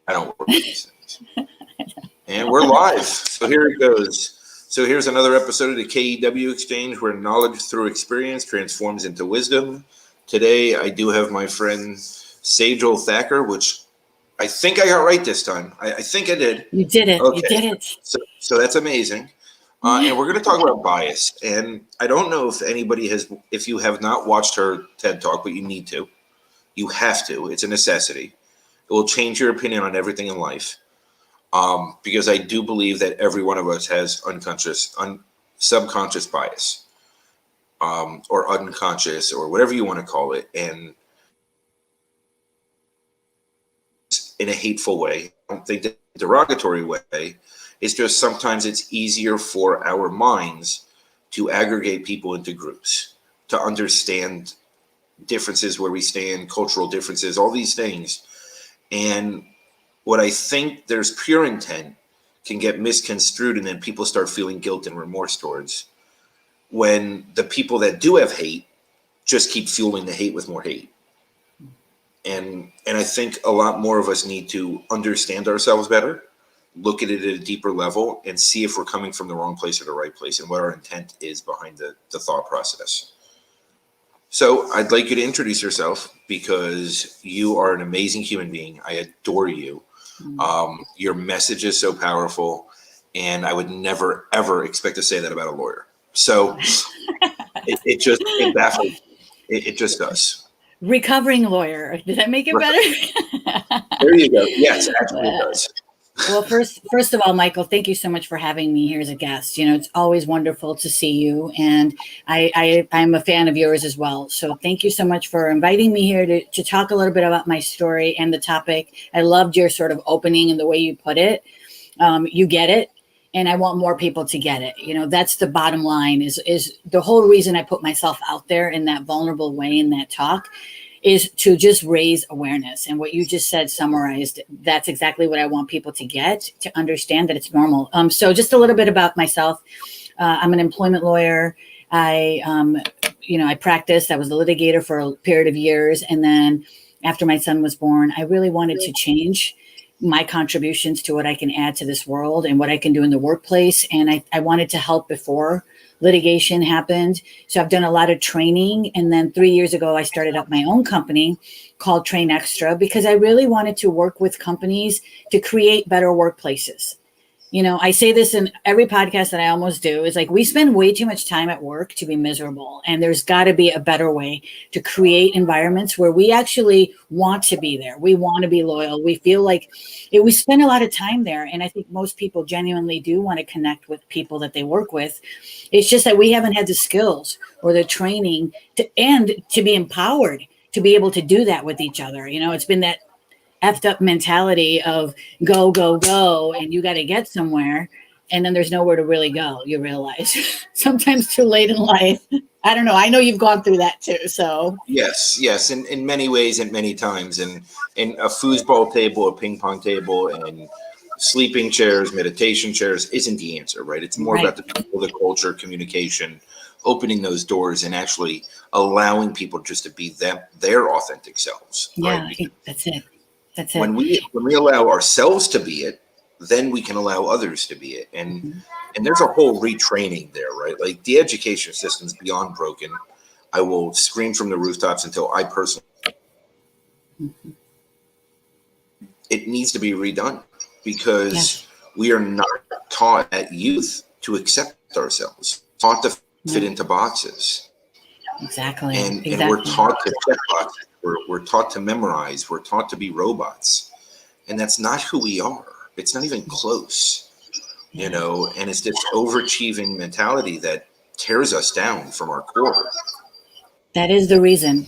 I don't work with these things. And we're live. So here it goes. So here's another episode of the KEW Exchange, where knowledge through experience transforms into wisdom. Today, I do have my friend Sejal Thacker, which I think I got right this time. I think I did. You did it. Okay. You did it. So that's amazing. And we're going to talk about bias. And I don't know if anybody has, if you have not watched her TED Talk, but you need to. You have to. It's a necessity. It will change your opinion on everything in life. Because I do believe that every one of us has subconscious bias, or unconscious, or whatever you want to call it. And in a hateful way, I don't think that derogatory way. It's just sometimes it's easier for our minds to aggregate people into groups, to understand differences where we stand, cultural differences, all these things. And what I think there's pure intent can get misconstrued, and then people start feeling guilt and remorse towards, when the people that do have hate just keep fueling the hate with more hate. And I think a lot more of us need to understand ourselves better, look at it at a deeper level, and see if we're coming from the wrong place or the right place, and what our intent is behind the thought process. So I'd like you to introduce yourself, because you are an amazing human being. I adore you. Your message is so powerful, and I would never, ever expect to say that about a lawyer. So it baffles me. It just does. Recovering lawyer. Did that make it better? There you go. Yes, actually it does. Well, first of all, Michael, thank you so much for having me here as a guest. You know, it's always wonderful to see you, and I'm a fan of yours as well. So thank you so much for inviting me here to talk a little bit about my story and the topic. I loved your sort of opening and the way you put it. You get it, and I want more people to get it. You know, that's the bottom line, is the whole reason I put myself out there in that vulnerable way in that talk, is to just raise awareness. And what you just said summarized, that's exactly what I want people to get, to understand that it's normal. So just a little bit about myself. I'm an employment lawyer. I practiced. I was a litigator for a period of years. And then after my son was born, I really wanted to change my contributions to what I can add to this world and what I can do in the workplace. And I wanted to help before litigation happened. So I've done a lot of training. And then 3 years ago, I started up my own company called Train Extra, because I really wanted to work with companies to create better workplaces. You know, I say this in every podcast that I almost do, is like, we spend way too much time at work to be miserable. And there's got to be a better way to create environments where we actually want to be there. We want to be loyal. We feel like we spend a lot of time there. And I think most people genuinely do want to connect with people that they work with. It's just that we haven't had the skills or the training to be empowered to be able to do that with each other. You know, it's been that effed up mentality of go, go, go, and you got to get somewhere. And then there's nowhere to really go. You realize sometimes too late in life. I don't know. I know you've gone through that too. So yes. In many ways and many times. And a foosball table, a ping pong table, and sleeping chairs, meditation chairs isn't the answer, right? It's more about the people, the culture, communication, opening those doors, and actually allowing people just to be their authentic selves. Yeah, right? That's it. That's it. When we allow ourselves to be it, then we can allow others to be it. And there's a whole retraining there, right? Like, the education system's beyond broken. I will scream from the rooftops until I personally, it needs to be redone, because we are not taught at youth to accept ourselves, taught to fit into boxes. Exactly. And we're taught to check boxes. We're taught to memorize. We're taught to be robots. And that's not who we are. It's not even close, you know, and it's this overachieving mentality that tears us down from our core. That is the reason.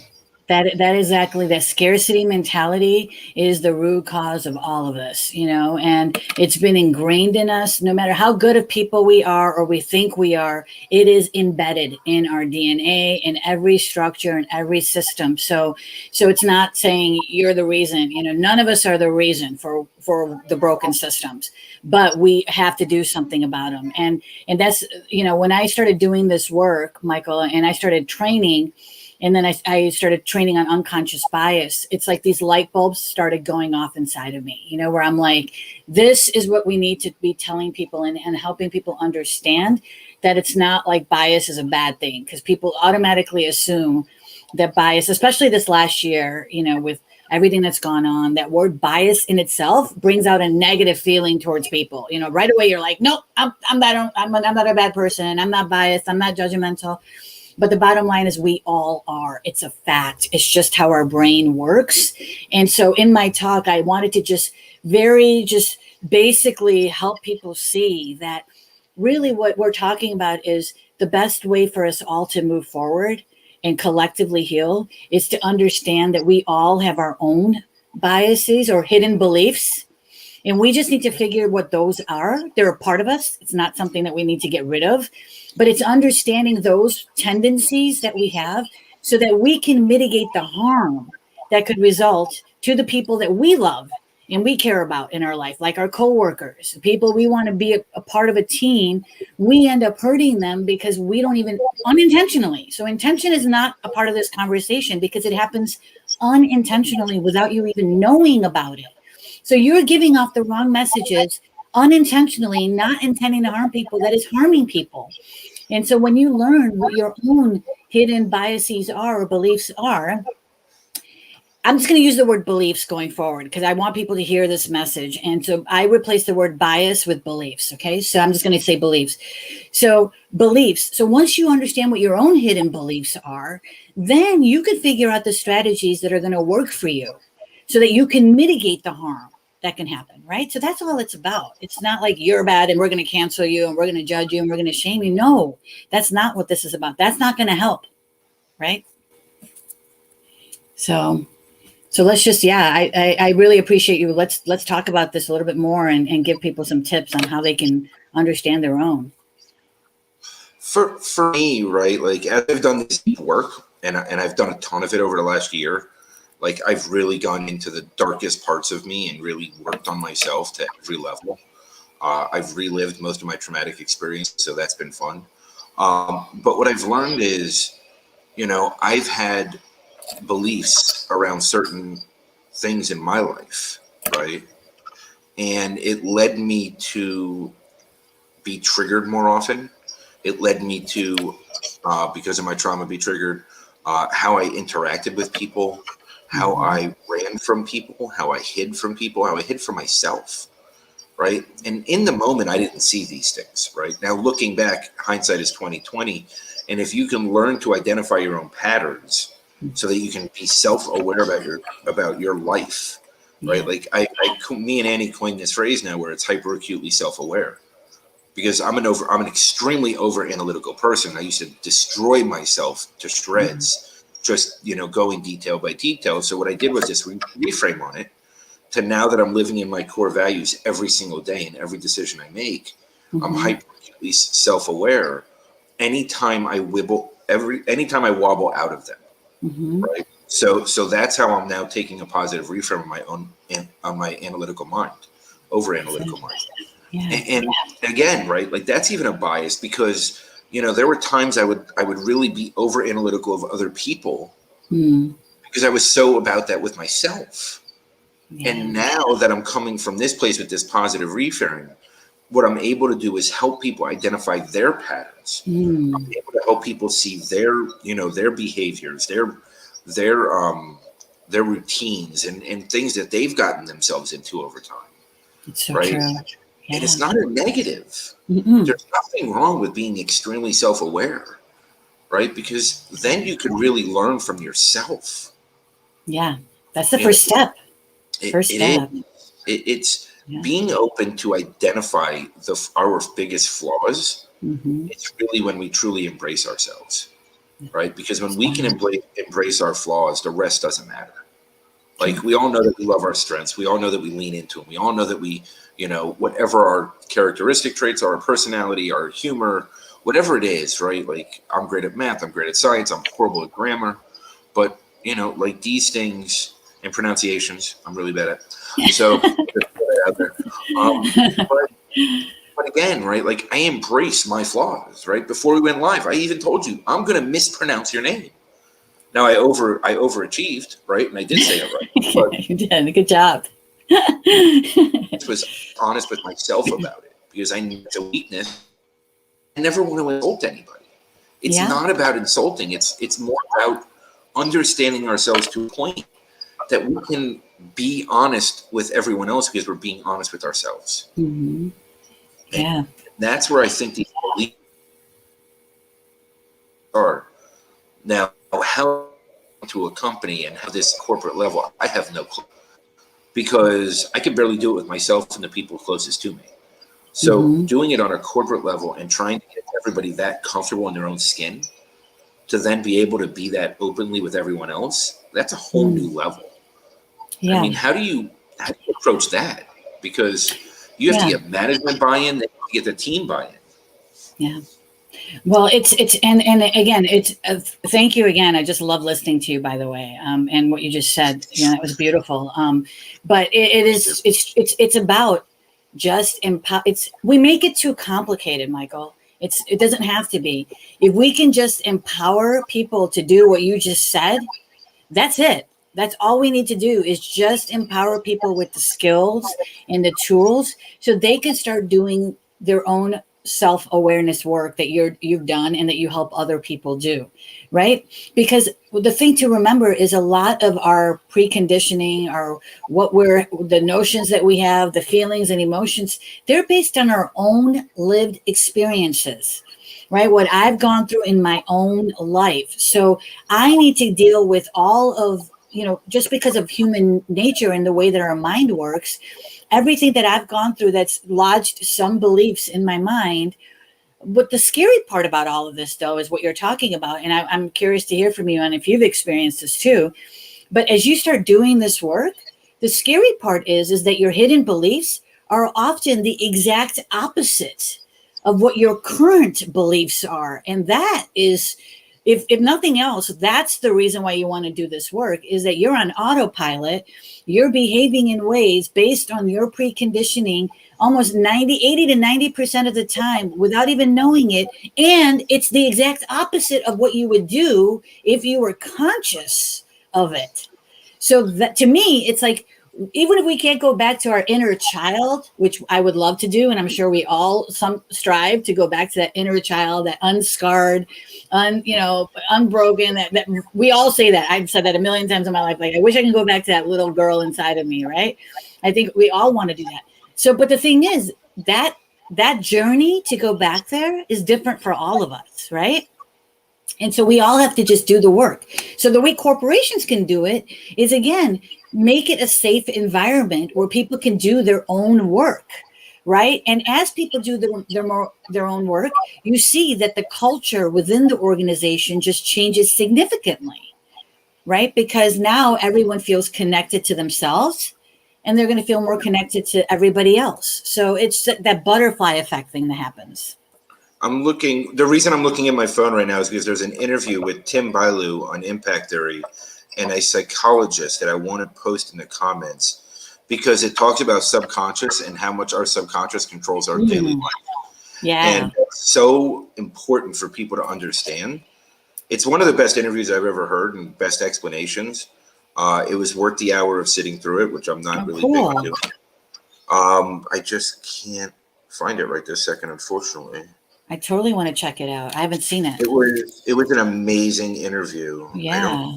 That exactly, that scarcity mentality is the root cause of all of this, you know, and it's been ingrained in us. No matter how good of people we are or we think we are, it is embedded in our DNA, in every structure and every system. So it's not saying you're the reason, you know, none of us are the reason for the broken systems, but we have to do something about them. And that's, you know, when I started doing this work, Michael, and I started training, And then I started training on unconscious bias. It's like these light bulbs started going off inside of me, you know, where I'm like, this is what we need to be telling people and helping people understand that it's not like bias is a bad thing, because people automatically assume that bias, especially this last year, you know, with everything that's gone on, that word bias in itself brings out a negative feeling towards people. You know, right away you're like, nope, I'm not a bad person. I'm not biased. I'm not judgmental. But the bottom line is we all are. It's a fact. It's just how our brain works. And so in my talk, I wanted to just basically help people see that really what we're talking about is the best way for us all to move forward and collectively heal is to understand that we all have our own biases or hidden beliefs. And we just need to figure what those are. They're a part of us. It's not something that we need to get rid of, but it's understanding those tendencies that we have so that we can mitigate the harm that could result to the people that we love and we care about in our life, like our coworkers, people we want to be a part of a team. We end up hurting them because we don't even unintentionally. So intention is not a part of this conversation because it happens unintentionally without you even knowing about it. So you're giving off the wrong messages unintentionally, not intending to harm people, that is harming people. And so when you learn what your own hidden biases are or beliefs are, I'm just going to use the word beliefs going forward because I want people to hear this message. And so I replace the word bias with beliefs. Okay. So I'm just going to say beliefs. So beliefs. So once you understand what your own hidden beliefs are, then you can figure out the strategies that are going to work for you so that you can mitigate the harm that can happen. Right. So that's all it's about. It's not like you're bad and we're going to cancel you and we're going to judge you and we're going to shame you. No, that's not what this is about. That's not going to help. Right. So let's just, I really appreciate you. Let's talk about this a little bit more and give people some tips on how they can understand their own. For me, right, like as I've done this deep work and I've done a ton of it over the last year, like I've really gone into the darkest parts of me and really worked on myself to every level. I've relived most of my traumatic experience, so that's been fun. But what I've learned is, you know, I've had beliefs around certain things in my life, right? And it led me to be triggered more often. It led me to, because of my trauma, be triggered, how I interacted with people, how I ran from people, how I hid from people, how I hid from myself, right? And in the moment, I didn't see these things, right? Now, looking back, hindsight is 20/20. And if you can learn to identify your own patterns, so that you can be self-aware about your life, right? Like me and Annie coined this phrase now where it's hyper-acutely self-aware, because I'm an extremely over-analytical person. I used to destroy myself to shreds, just, you know, going detail by detail. So what I did was just reframe on it to now that I'm living in my core values every single day and every decision I make, I'm hyper-acutely self-aware. Anytime I wobble out of them. Right. So that's how I'm now taking a positive reframe of my own on my analytical mind, over analytical mind. And again, right, like that's even a bias because, you know, there were times I would really be over analytical of other people because I was so about that with myself. And now that I'm coming from this place with this positive reframe, what I'm able to do is help people identify their patterns. I'm able to help people see their, you know, their behaviors, their routines and things that they've gotten themselves into over time. It's so right? true. Yeah. And it's not a negative. There's nothing wrong with being extremely self-aware, right? Because then you can really learn from yourself. Yeah, that's the first step. It's being open to identify our biggest flaws. It's really when we truly embrace ourselves, right? Because when we can embrace our flaws, the rest doesn't matter. Like we all know that we love our strengths. We all know that we lean into them. We all know that we, you know, whatever our characteristic traits are, our personality, our humor, whatever it is, right? Like I'm great at math. I'm great at science. I'm horrible at grammar. But, you know, like these things and pronunciations, I'm really bad at. So, but again, right? Like I embrace my flaws, right? Before we went live, I even told you, I'm going to mispronounce your name. Now I overachieved, right? And I did say it right. But You did. Good job. I was honest with myself about it because I knew it's a weakness. I never want to insult anybody. It's Yeah. not about insulting. It's more about understanding ourselves to a point that we can be honest with everyone else because we're being honest with ourselves. Mm-hmm. Yeah. And that's where I think these beliefs are. Now, how to a company and how this corporate level, I have no clue because I can barely do it with myself and the people closest to me. So Mm-hmm. doing it on a corporate level and trying to get everybody that comfortable in their own skin to then be able to be that openly with everyone else, that's a whole new level. Yeah. I mean, how do you approach that? Because you have to Yeah. get management buy-in, then you get the team buy-in. Yeah. Well, and again, it's thank you again. I just love listening to you, by the way, and what you just said. That was beautiful. But it's about just we make it too complicated, Michael. It doesn't have to be. If we can just empower people to do what you just said, that's it. That's all we need to do is just empower people with the skills and the tools so they can start doing their own self-awareness work that you've done and that you help other people do, right? Because the thing to remember is a lot of our preconditioning, the notions that we have, the feelings and emotions, they're based on our own lived experiences, right? What I've gone through in my own life. So I need to deal with all of, just because of human nature and the way that our mind works, everything that I've gone through that's lodged some beliefs in my mind. But the scary part about all of this, though, is what you're talking about. And I'm curious to hear from you and if you've experienced this too. But as you start doing this work, the scary part is that your hidden beliefs are often the exact opposite of what your current beliefs are. And that is, if nothing else, that's the reason why you want to do this work, is that you're on autopilot. You're behaving in ways based on your preconditioning almost 80 to 90% of the time without even knowing it. And it's the exact opposite of what you would do if you were conscious of it. So that, to me, it's like, even if we can't go back to our inner child, which I would love to do, and I'm sure we all strive to go back to that inner child, that unscarred, unbroken, that we all say that. I've said that a million times in my life. Like, I wish I can go back to that little girl inside of me, right? I think we all want to do that. So, but the thing is that journey to go back there is different for all of us, right? And so we all have to just do the work. So the way corporations can do it is, again, make it a safe environment where people can do their own work, right? And as people do their own work, you see that the culture within the organization just changes significantly, right? Because now everyone feels connected to themselves and they're going to feel more connected to everybody else. So it's that butterfly effect thing that happens. The reason I'm looking at my phone right now is because there's an interview with Tim Bailu on impact theory and a psychologist that I want to post in the comments because it talks about subconscious and how much our subconscious controls our daily life. Yeah. And it's so important for people to understand. It's one of the best interviews I've ever heard and best explanations. It was worth the hour of sitting through it, which I'm not really big on doing. I just can't find it right this second, unfortunately. I totally want to check it out. I haven't seen it. It was an amazing interview. Yeah.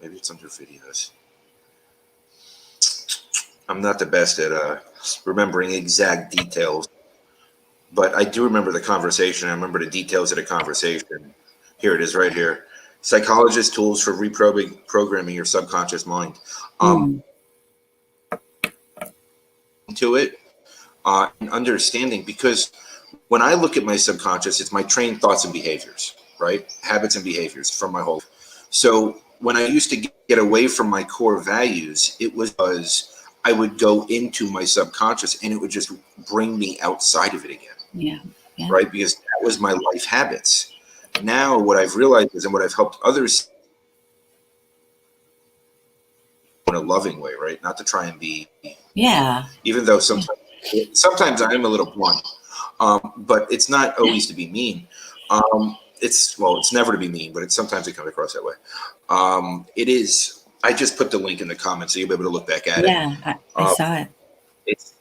Maybe it's under videos. I'm not the best at remembering exact details, but I do remember the conversation. I remember the details of the conversation. Here it is right here. Psychologist tools for reprogramming your subconscious mind. To it and understanding, because when I look at my subconscious, it's my trained thoughts and behaviors, right? Habits and behaviors from my whole. So when I used to get away from my core values, it was because I would go into my subconscious and it would just bring me outside of it again. Yeah. Right? Because that was my life habits. Now what I've realized is, and what I've helped others in a loving way, right? Not to try and be, even though sometimes I'm a little blunt, but it's not always to be mean. it's never to be mean, but sometimes it comes across that way. It is. I just put the link in the comments so you'll be able to look back at it. Yeah, I saw it. It's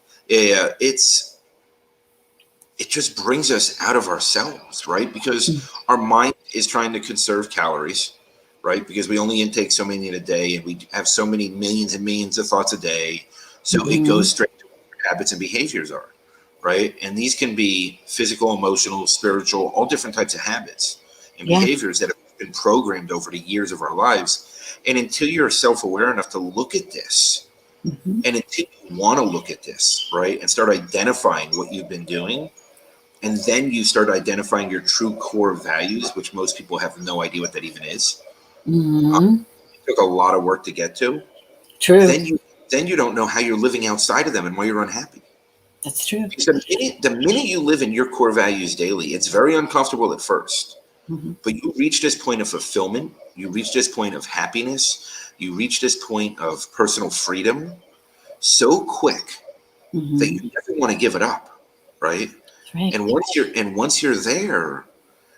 it just brings us out of ourselves, right? Because our mind is trying to conserve calories, right? Because we only intake so many in a day, and we have so many millions and millions of thoughts a day. So it goes straight to what habits and behaviors are, right? And these can be physical, emotional, spiritual, all different types of habits and behaviors that have been programmed over the years of our lives. And until you're self-aware enough to look at this, and until you want to look at this, right, and start identifying what you've been doing, and then you start identifying your true core values, which most people have no idea what that even is. It took a lot of work to get to. True. Then you don't know how you're living outside of them and why you're unhappy. That's true. Because the minute you live in your core values daily, it's very uncomfortable at first. But you reach this point of fulfillment, you reach this point of happiness, you reach this point of personal freedom so quick that you never want to give it up, right? Right. And once you're there,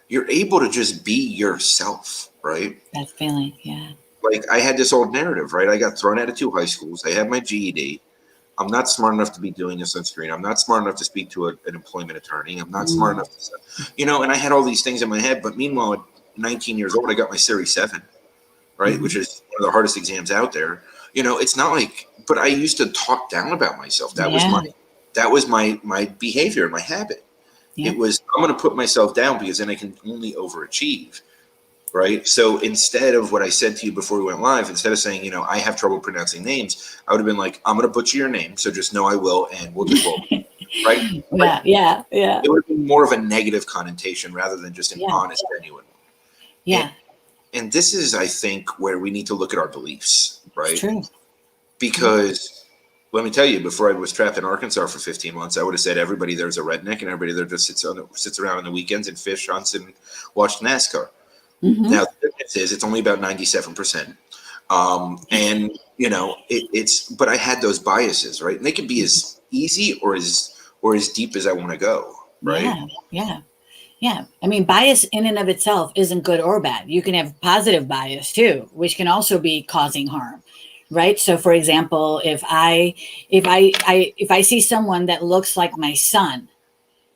you're able to just be yourself, right? That feeling, yeah. Like I had this old narrative, right? I got thrown out of 2 high schools. I had my GED. I'm not smart enough to be doing this on screen. I'm not smart enough to speak to an employment attorney. I'm not smart enough to, and I had all these things in my head. But meanwhile, at 19 years old, I got my Series 7, right? Which is one of the hardest exams out there. It's not like, but I used to talk down about myself. That was my behavior, my habit. It was, I'm going to put myself down because then I can only overachieve. Right. So instead of what I said to you before we went live, instead of saying, I have trouble pronouncing names, I would have been like, I'm going to butcher your name. So just know I will. And we'll just roll. Right. Yeah. It would have been more of a negative connotation rather than just an honest, genuine one. Yeah. And this is, I think, where we need to look at our beliefs. Right. It's true. Because let me tell you, before I was trapped in Arkansas for 15 months, I would have said everybody there's a redneck and everybody there just sits around on the weekends and fish, hunts, and watch NASCAR. Now, the difference is it's only about 97%. And, but I had those biases, right? And they can be as easy or as deep as I want to go, right? Yeah. I mean, bias in and of itself isn't good or bad. You can have positive bias too, which can also be causing harm. Right. So, for example, if I see someone that looks like my son,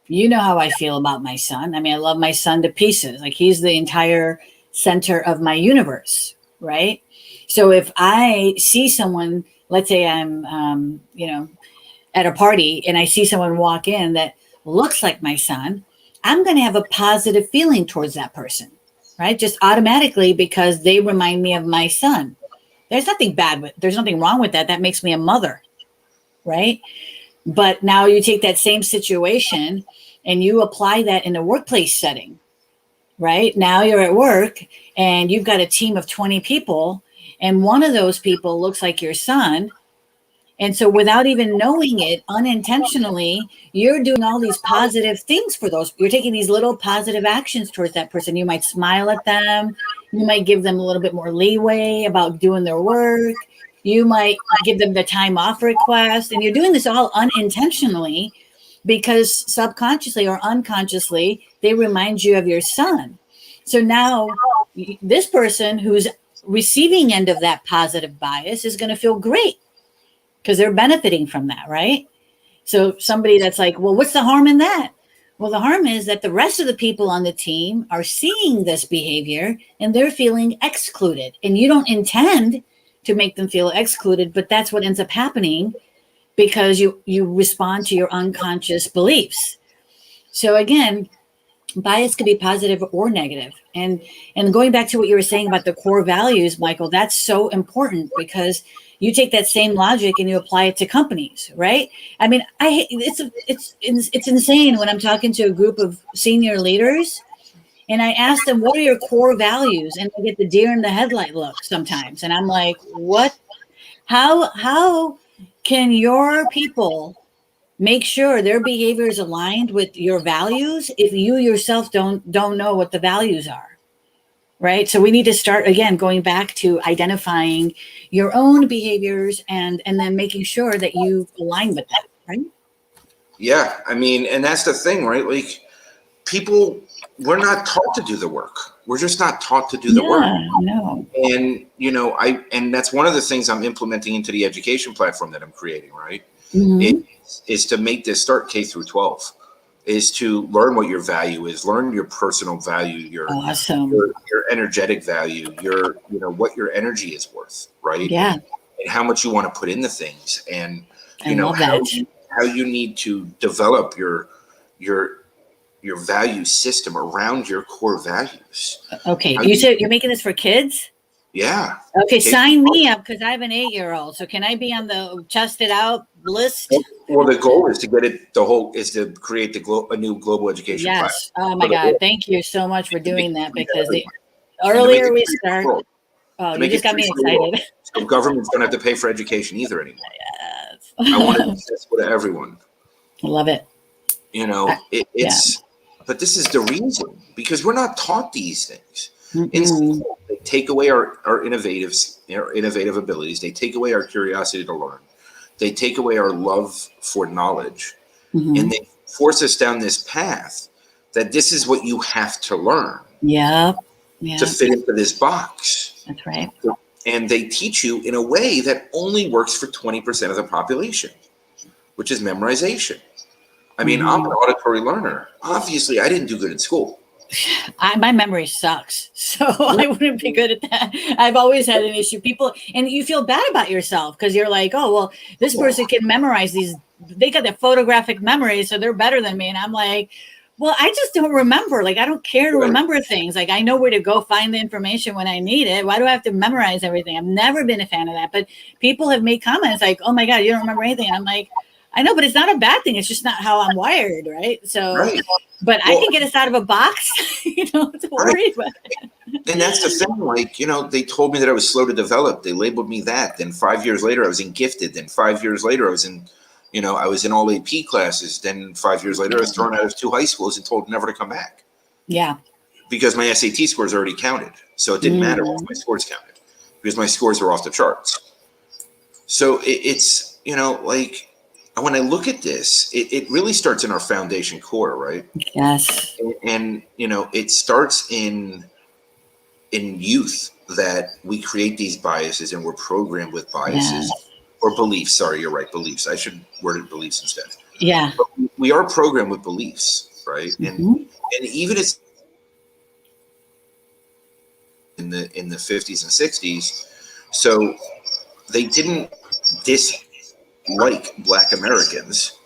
you know how I feel about my son. I mean, I love my son to pieces. Like he's the entire center of my universe. Right. So if I see someone, let's say I'm, at a party and I see someone walk in that looks like my son, I'm going to have a positive feeling towards that person. Right. Just automatically because they remind me of my son. There's nothing wrong with that. That makes me a mother. Right. But now you take that same situation and you apply that in a workplace setting, right? Now you're at work and you've got a team of 20 people and one of those people looks like your son. And so without even knowing it, unintentionally, you're doing all these positive things for those. You're taking these little positive actions towards that person. You might smile at them. You might give them a little bit more leeway about doing their work. You might give them the time off request. And you're doing this all unintentionally because subconsciously or unconsciously, they remind you of your son. So now this person who's receiving end of that positive bias is going to feel great because they're benefiting from that, right? So somebody that's like, well, what's the harm in that? Well, the harm is that the rest of the people on the team are seeing this behavior and they're feeling excluded. And you don't intend to make them feel excluded, but that's what ends up happening because you respond to your unconscious beliefs. So again, bias could be positive or negative. And going back to what you were saying about the core values, Michael, that's so important because you take that same logic and you apply it to companies, right? I mean, it's insane when I'm talking to a group of senior leaders and I ask them, what are your core values? And I get the deer in the headlight look sometimes. And I'm like, what? How can your people make sure their behavior is aligned with your values if you yourself don't know what the values are? Right. So we need to start again, going back to identifying your own behaviors and then making sure that you align with that. Right. Yeah. I mean, and that's the thing, right? Like people we're not taught to do the work. We're just not taught to do the work. No. And, and that's one of the things I'm implementing into the education platform that I'm creating, right? Mm-hmm. Is to make this start K through 12, is to learn what your value is, learn your personal value, your energetic value, what your energy is worth, right? Yeah. And how much you want to put into things, and how you need to develop your value system around your core values. Okay. You said you're making this for kids? Yeah. Okay, sign me up, because I have an 8-year-old. So can I be on the Test It Out list? Well, the goal is to get it. Is to create a new global education platform. Yes. Oh my God! Thank you so much for doing that, because the earlier we start, you just got me excited. So governments don't have to pay for education either anymore. Yes. I want to accessible to everyone. I love it. But this is the reason, because we're not taught these things. Mm-hmm. They take away our innovative abilities. They take away our curiosity to learn. They take away our love for knowledge, and they force us down this path that this is what you have to learn. Yeah. To fit into this box. That's right. And they teach you in a way that only works for 20% of the population, which is memorization. I mean, I'm an auditory learner. Obviously, I didn't do good in school. My memory sucks, so I wouldn't be good at that. I've always had an issue. And you feel bad about yourself, because you're like, oh, well, this person can memorize these. They got the photographic memory, so they're better than me. And I'm like, well, I just don't remember. Like, I don't care to remember things. Like, I know where to go find the information when I need it. Why do I have to memorize everything? I've never been a fan of that. But people have made comments like, oh my God, you don't remember anything. And I'm like, I know, but it's not a bad thing. It's just not how I'm wired, right? So, but I can get us out of a box, to worry about it. And that's the thing. Like, they told me that I was slow to develop. They labeled me that. Then 5 years later, I was in gifted. Then 5 years later, I was in all AP classes. Then 5 years later, I was thrown out of 2 high schools and told never to come back. Yeah. Because my SAT scores already counted. So it didn't matter once my scores counted, because my scores were off the charts. So it's, when I look at this, it really starts in our foundation core, right? Yes. And it starts in youth, that we create these biases, and we're programmed with biases or beliefs. Sorry, you're right. Beliefs. I should word it beliefs instead. Yeah. But we are programmed with beliefs, right? And even it's in the 50s and 60s, so they didn't dislike Black Americans,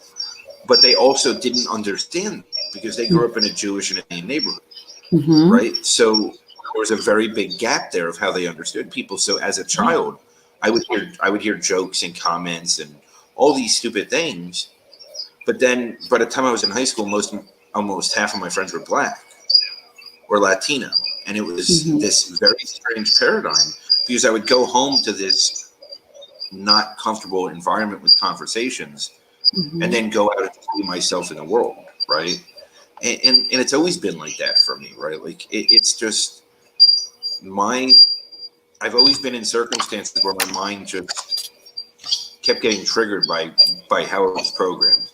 but they also didn't understand, because they grew up in a Jewish and Indian neighborhood, right? So there was a very big gap there of how they understood people. So as a child, I would hear jokes and comments and all these stupid things. But then by the time I was in high school, almost half of my friends were Black or Latino. And it was this very strange paradigm, because I would go home to this not comfortable environment with conversations, and then go out and see myself in the world, right? And it's always been like that for me, right? Like it's just I've always been in circumstances where my mind just kept getting triggered by how it was programmed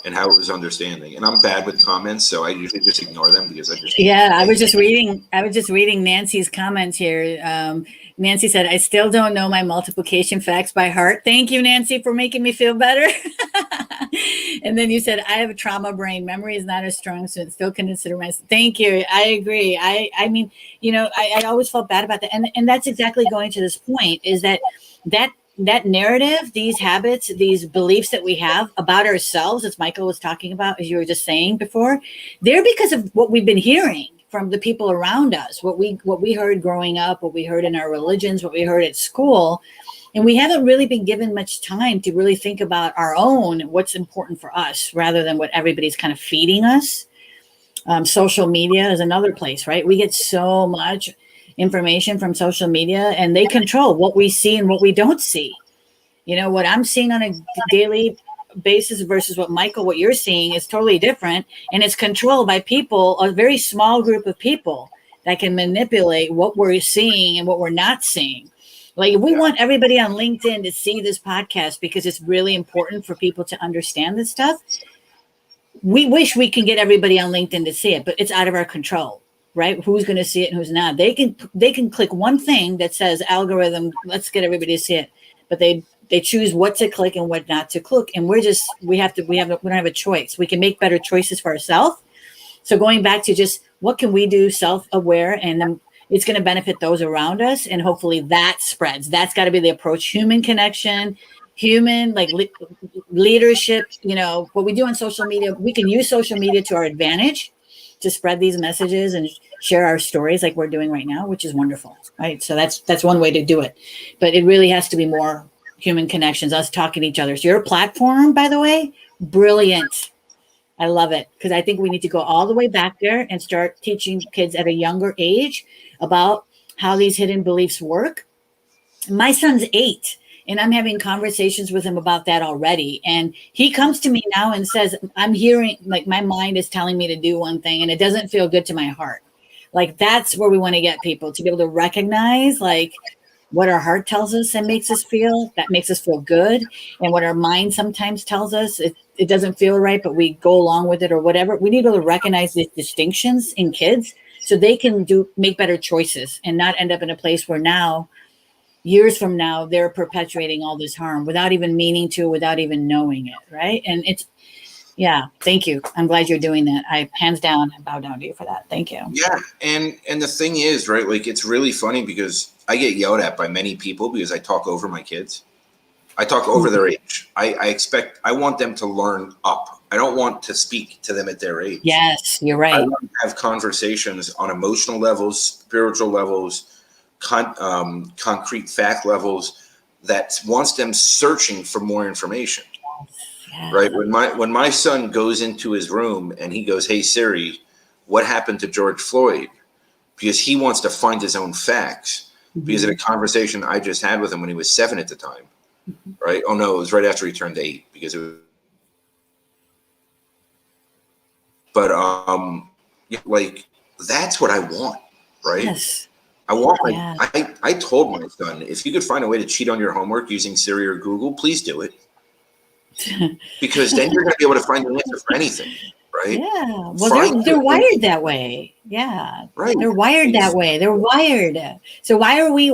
and how it was understanding. And I'm bad with comments, so I usually just ignore them, because I was just reading Nancy's comments here. Nancy said, I still don't know my multiplication facts by heart. Thank you, Nancy, for making me feel better. And then you said, I have a trauma brain. Memory is not as strong, so it still can consider myself. Thank you. I agree. I mean, I always felt bad about that. And that's exactly going to this point, is that narrative, these habits, these beliefs that we have about ourselves, as Michael was talking about, as you were just saying before, they're because of what we've been hearing from the people around us, what we heard growing up, what we heard in our religions, what we heard at school. And we haven't really been given much time to really think about our own, what's important for us, rather than what everybody's kind of feeding us. Social media is another place, right? We get so much information from social media, and they control what we see and what we don't see. What I'm seeing on a daily basis versus what you're seeing is totally different. And it's controlled by people, a very small group of people that can manipulate what we're seeing and what we're not seeing. Like, we want everybody on LinkedIn to see this podcast, because it's really important for people to understand this stuff. we wish we can get everybody on LinkedIn to see it, but it's out of our control, right? Who's going to see it and who's not? They can click one thing that says algorithm, let's get everybody to see it, but they choose what to click and what not to click, and we don't have a choice. We can make better choices for ourselves. So going back to just what can we do, self-aware, and then it's going to benefit those around us, and hopefully that spreads. That's got to be the approach: human connection, human leadership. What we do on social media, we can use social media to our advantage to spread these messages and share our stories like we're doing right now, which is wonderful, right? So that's one way to do it, but it really has to be more human connections, us talking to each other. So your platform, by the way, brilliant. I love it, because I think we need to go all the way back there and start teaching kids at a younger age about how these hidden beliefs work. My son's 8, and I'm having conversations with him about that already. And he comes to me now and says, I'm hearing, like, my mind is telling me to do one thing and it doesn't feel good to my heart. Like, that's where we want to get people to be able to recognize, like, what our heart tells us and makes us feel, that makes us feel good. And what our mind sometimes tells us, it doesn't feel right, but we go along with it or whatever. We need to be able to recognize these distinctions in kids so they can make better choices and not end up in a place where now, years from now, they're perpetuating all this harm without even meaning to, without even knowing it, right? And yeah, thank you. I'm glad you're doing that. I hands down bow down to you for that. Thank you. Yeah, and the thing is, right, like, it's really funny because I get yelled at by many people because I talk over my kids. I talk over their age. I want them to learn up. I don't want to speak to them at their age. Yes, you're right. I want to have conversations on emotional levels, spiritual levels, concrete fact levels that wants them searching for more information. Yeah. Right. When my son goes into his room and he goes, "Hey Siri, what happened to George Floyd?" Because he wants to find his own facts. Mm-hmm. Because of a conversation I just had with him when he was 7 at the time. Mm-hmm. Right. Oh no, it was right after he turned 8 because it was. But like, that's what I want, right? Yes. I want, like, I told my son, if you could find a way to cheat on your homework using Siri or Google, please do it. Because then you're going to be able to find the answer for anything, right? Yeah. Well, they're wired that way. Yeah. Right. They're wired that way. They're wired. So why are we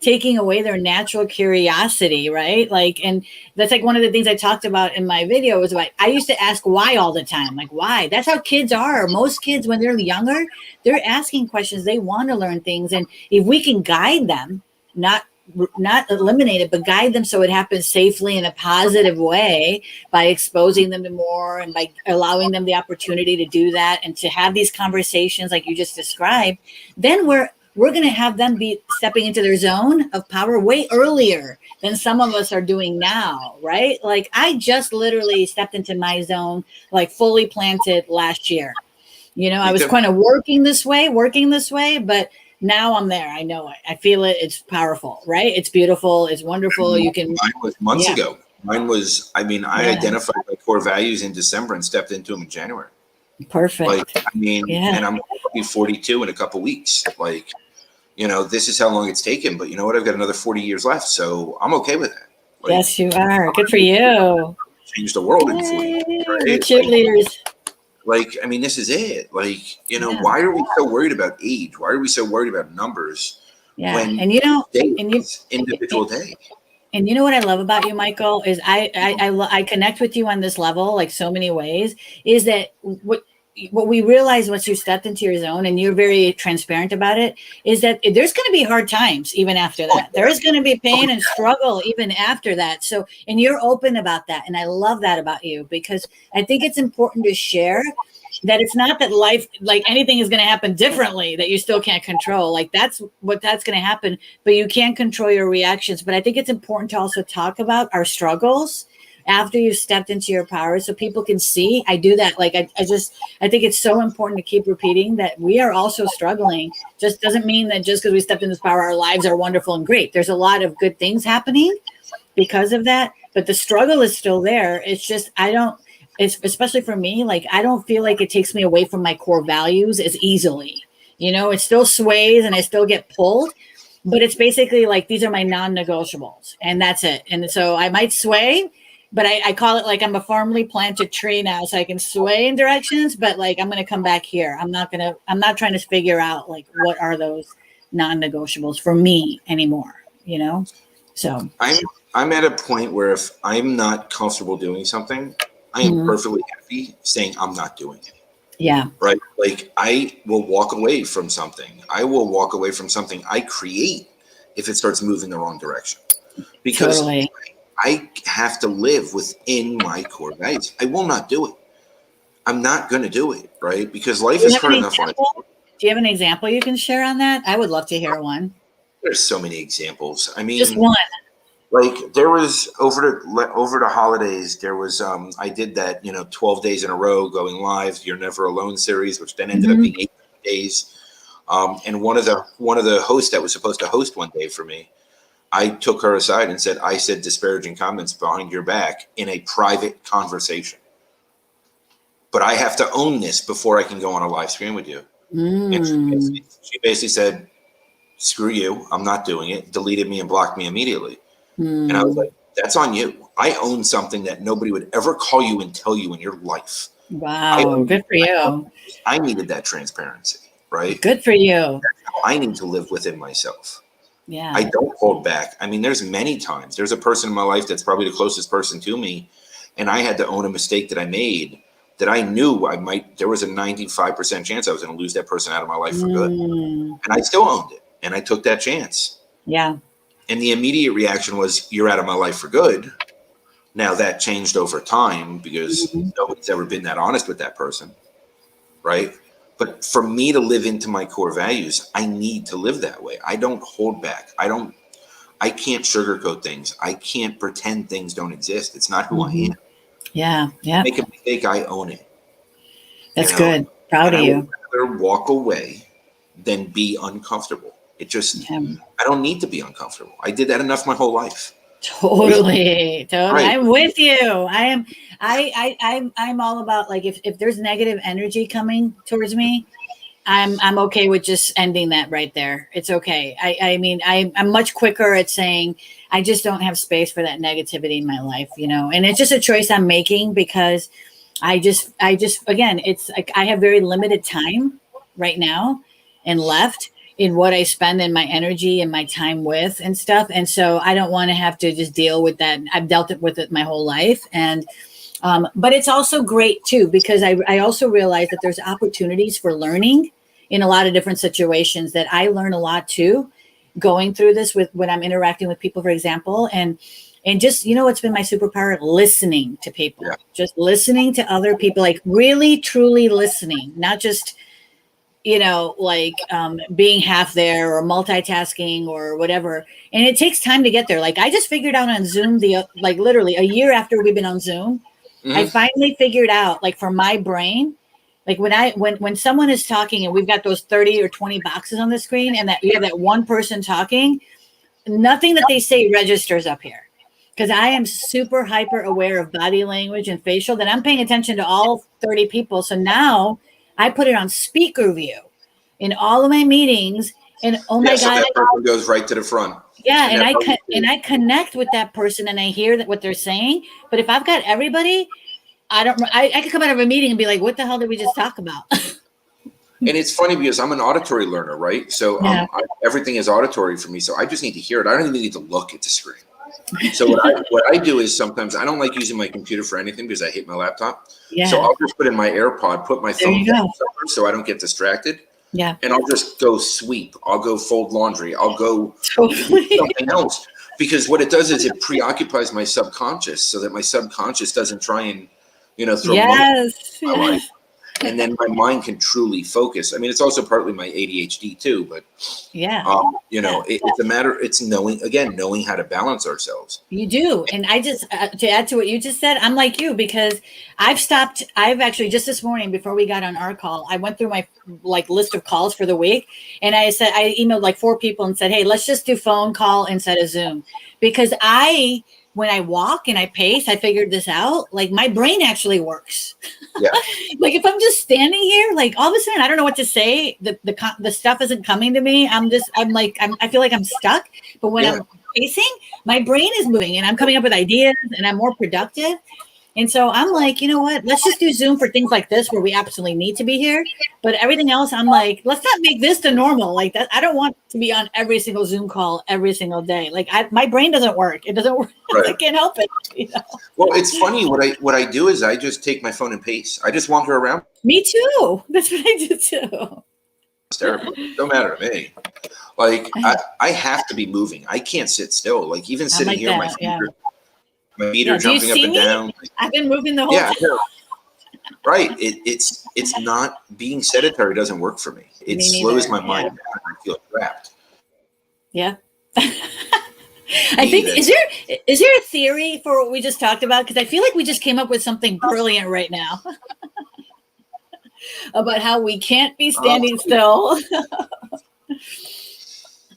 taking away their natural curiosity, right? Like, and that's like one of the things I talked about in my video was like, I used to ask why all the time. Like, why? That's how kids are. Most kids, when they're younger, they're asking questions. They want to learn things. And if we can guide them, not eliminate it, but guide them so it happens safely in a positive way by exposing them to more and by allowing them the opportunity to do that and to have these conversations like you just described, then we're going to have them be stepping into their zone of power way earlier than some of us are doing now, right? Like, I just literally stepped into my zone, like, fully planted last year. I was kind of working this way, but now I'm there. I know it. I feel it. It's powerful, right? It's beautiful. It's wonderful. Mine was months ago. Mine was, I identified my core values in December and stepped into them in January. Perfect. And I'm going to be 42 in a couple weeks. Like, this is how long it's taken, but you know what? I've got another 40 years left. So I'm okay with that. Like, yes, you are. Good for you. Change the world in 40 years. Right? Cheerleaders. Like, this is it. Like, why are we so worried about age? Why are we so worried about numbers? Yeah. When individual day. And you know what I love about you, Michael, is I connect with you on this level, like, so many ways, is that what we realize once you stepped into your zone and you're very transparent about it, is that there's going to be hard times even after that. There is going to be pain and struggle even after that. So, and you're open about that. And I love that about you, because I think it's important to share that it's not that life, like, anything is going to happen differently that you still can't control. Like, that's going to happen, but you can't control your reactions. But I think it's important to also talk about our struggles after you've stepped into your power, so people can see. I do that. Like, I think it's so important to keep repeating that we are also struggling. Just doesn't mean that just because we stepped into this power, our lives are wonderful and great. There's a lot of good things happening because of that, but the struggle is still there. It's just, it's especially for me, like, I don't feel like it takes me away from my core values as easily. It still sways and I still get pulled, but it's basically like, these are my non-negotiables and that's it. And so I might sway, but I call it like I'm a firmly planted tree now, so I can sway in directions, but like I'm going to come back here. I'm not trying to figure out like what are those non-negotiables for me anymore, you know? So I'm at a point where if I'm not comfortable doing something, I am perfectly happy saying I'm not doing it. yeah. Right? Like I will walk away from something. I will walk away from something I create if it starts moving the wrong direction. Because Totally. I have to live within my core values. I will not do it. I'm not going to do it, right? Because life is hard enough on it. Do you have an example you can share on that? I would love to hear one. There's so many examples. I mean, Just one. like there was over the holidays, there was I did that 12 days in a row going live, You're Never Alone series, which then ended up being 8 days. And one of the hosts that was supposed to host one day for me, I took her aside and said, I said disparaging comments behind your back in a private conversation. But I have to own this before I can go on a live stream with you. And she basically said, screw you, I'm not doing it, deleted me and blocked me immediately. And I was like, that's on you. I own something that nobody would ever call you and tell you in your life. Wow, good for you. I needed that transparency, right? Good for you. That's how I need to live within myself. Yeah. I don't hold back. I mean, there's many times. There's a person in my life that's probably the closest person to me, and I had to own a mistake that I made that I knew there was a 95% chance I was going to lose that person out of my life for good. And I still owned it, and I took that chance. Yeah. And the immediate reaction was, you're out of my life for good. Now that changed over time because nobody's ever been that honest with that person, right? But for me to live into my core values, I need to live that way. I don't hold back. I can't sugarcoat things. I can't pretend things don't exist. It's not who I am. Yeah. Yeah. Make a mistake, I own it. That's good. Proud of you. I would rather walk away than be uncomfortable. It just, I don't need to be uncomfortable. I did that enough my whole life. Totally. Right. I'm with you. I'm all about like if there's negative energy coming towards me, I'm okay with just ending that right there. It's okay. I mean, I'm much quicker at saying I just don't have space for that negativity in my life, and it's just a choice I'm making because I just again, it's like I have very limited time right now and left in what I spend in my energy and my time with and stuff. And so I don't want to have to just deal with that. I've dealt with it my whole life. And, but it's also great too, because I also realize that there's opportunities for learning in a lot of different situations that I learn a lot too, going through this with when I'm interacting with people, for example, and just, what's been my superpower, listening to people, just listening to other people, like really, truly listening, not just, being half there or multitasking or whatever. And it takes time to get there. Like I just figured out on Zoom literally a year after we've been on Zoom, I finally figured out like for my brain, like when someone is talking and we've got those 30 or 20 boxes on the screen and that we have that one person talking, nothing that they say registers up here. Because I am super hyper aware of body language and facial that I'm paying attention to all 30 people. So now I put it on speaker view in all of my meetings, and oh my God, that person goes right to the front. Yeah, and I connect with that person, and I hear that what they're saying. But if I've got everybody, I could come out of a meeting and be like, "What the hell did we just talk about?" And it's funny because I'm an auditory learner, right? So everything is auditory for me. So I just need to hear it. I don't even need to look at the screen. So what I do is sometimes I don't like using my computer for anything because I hate my laptop. Yeah. So I'll just put in my AirPod, put my phone down so I don't get distracted. Yeah. And I'll just go sweep. I'll go fold laundry. I'll go do something else. Because what it does is it preoccupies my subconscious so that my subconscious doesn't try and, throw money in my life. And then my mind can truly focus. I mean, it's also partly my ADHD too, but it's a matter, it's knowing how to balance ourselves. You do. And I just, to add to what you just said, I'm like you, because I've actually just this morning before we got on our call, I went through my list of calls for the week. And I emailed 4 people and said, hey, let's just do phone call instead of Zoom. Because when I walk and I pace, I figured this out. Like my brain actually works. Yeah. Like if I'm just standing here, like all of a sudden I don't know what to say. The stuff isn't coming to me. I feel like I'm stuck. But when pacing, my brain is moving and I'm coming up with ideas and I'm more productive. And so I'm like, you know what? Let's just do Zoom for things like this where we absolutely need to be here. But everything else, I'm like, let's not make this the normal. Like that, I don't want to be on every single Zoom call every single day. Like my brain doesn't work. It doesn't work. Right. I can't help it. You know? Well, it's funny. What I do is I just take my phone and pace. I just wander around. Me too. That's what I do too. It's terrible. Don't matter to me. Like I have to be moving. I can't sit still. Like even sitting like here, that, my feet are jumping up and down. I've been moving the whole time. Right. It's not being sedentary doesn't work for me. It slows my mind down. I feel trapped. Yeah. I think is there a theory for what we just talked about? Because I feel like we just came up with something brilliant right now about how we can't be standing still.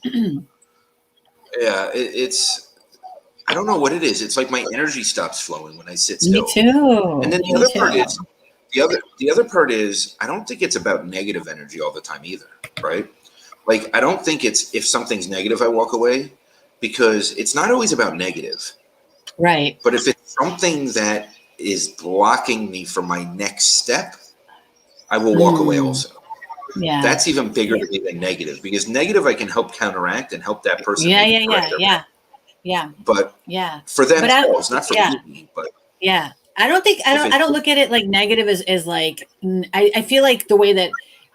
Yeah, it's I don't know what it is. It's like my energy stops flowing when I sit still. Me too. And then the other part is I don't think it's about negative energy all the time either, right? Like I don't think it's if something's negative I walk away, because it's not always about negative. Right. But if it's something that is blocking me from my next step, I will walk away also. Yeah. That's even bigger to me than negative, because negative I can help counteract and help that person. Yeah. But for themselves, not for me. But I don't look at it like negative as like I feel like the way that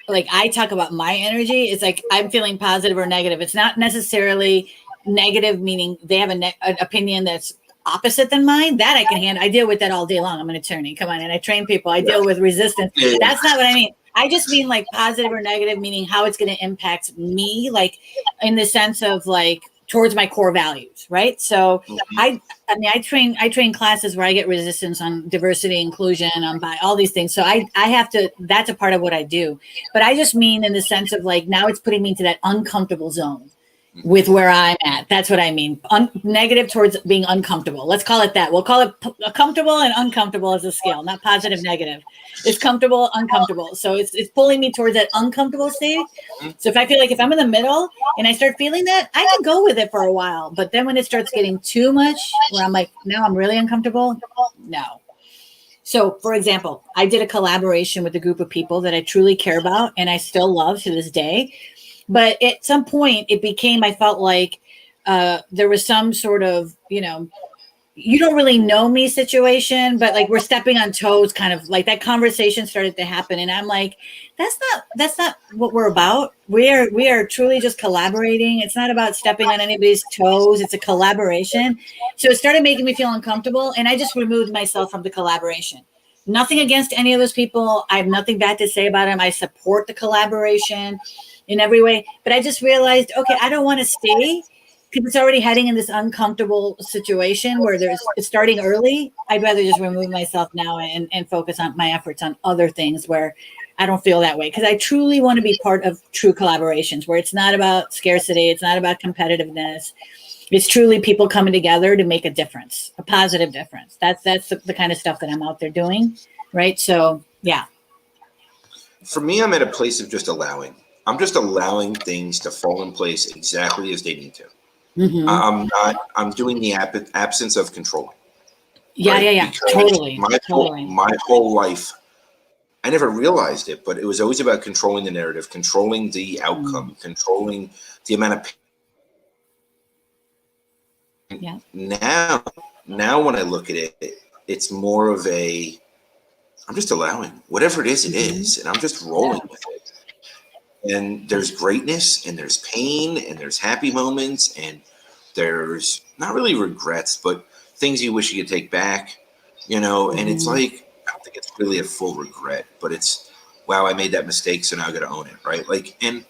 like I talk about my energy is like I'm feeling positive or negative. It's not necessarily negative, meaning they have an opinion that's opposite than mine. That I can handle. I deal with that all day long. I'm an attorney. Come on, and I train people. I deal with resistance. That's not what I mean. I just mean like positive or negative, meaning how it's going to impact me, like in the sense of like towards my core values, right? So I train classes where I get resistance on diversity, inclusion, on by all these things. So I have to, that's a part of what I do. But I just mean in the sense of like, now it's putting me into that uncomfortable zone with where I'm at. That's what I mean. Negative towards being uncomfortable. Let's call it that. We'll call it comfortable and uncomfortable as a scale, not positive, negative. It's comfortable, uncomfortable. So it's pulling me towards that uncomfortable state. So if I feel like if I'm in the middle and I start feeling that, I can go with it for a while. But then when it starts getting too much, where I'm like, now I'm really uncomfortable, no. So for example, I did a collaboration with a group of people that I truly care about and I still love to this day. But at some point it became, I felt like there was some sort of, you don't really know me situation, but like we're stepping on toes, kind of like that conversation started to happen. And I'm like, that's not what we're about. We are truly just collaborating. It's not about stepping on anybody's toes. It's a collaboration. So it started making me feel uncomfortable. And I just removed myself from the collaboration. Nothing against any of those people. I have nothing bad to say about them. I support the collaboration in every way, but I just realized, okay, I don't want to stay because it's already heading in this uncomfortable situation where it's starting early. I'd rather just remove myself now and focus on my efforts on other things where I don't feel that way. Because I truly want to be part of true collaborations where it's not about scarcity. It's not about competitiveness. It's truly people coming together to make a difference, a positive difference. That's the kind of stuff that I'm out there doing. Right. So, yeah. For me, I'm at a place of just allowing. I'm just allowing things to fall in place exactly as they need to. Mm-hmm. I'm doing the absence of controlling. Yeah. Because totally. My whole life, I never realized it, but it was always about controlling the narrative, controlling the outcome, controlling the amount of. Yeah. Now when I look at it, it's more of I'm just allowing whatever it is, it is, and I'm just rolling with it. And there's greatness and there's pain and there's happy moments and there's not really regrets, but things you wish you could take back, and it's like, I don't think it's really a full regret, but it's, wow, I made that mistake. So now I got to own it. Right. Like, and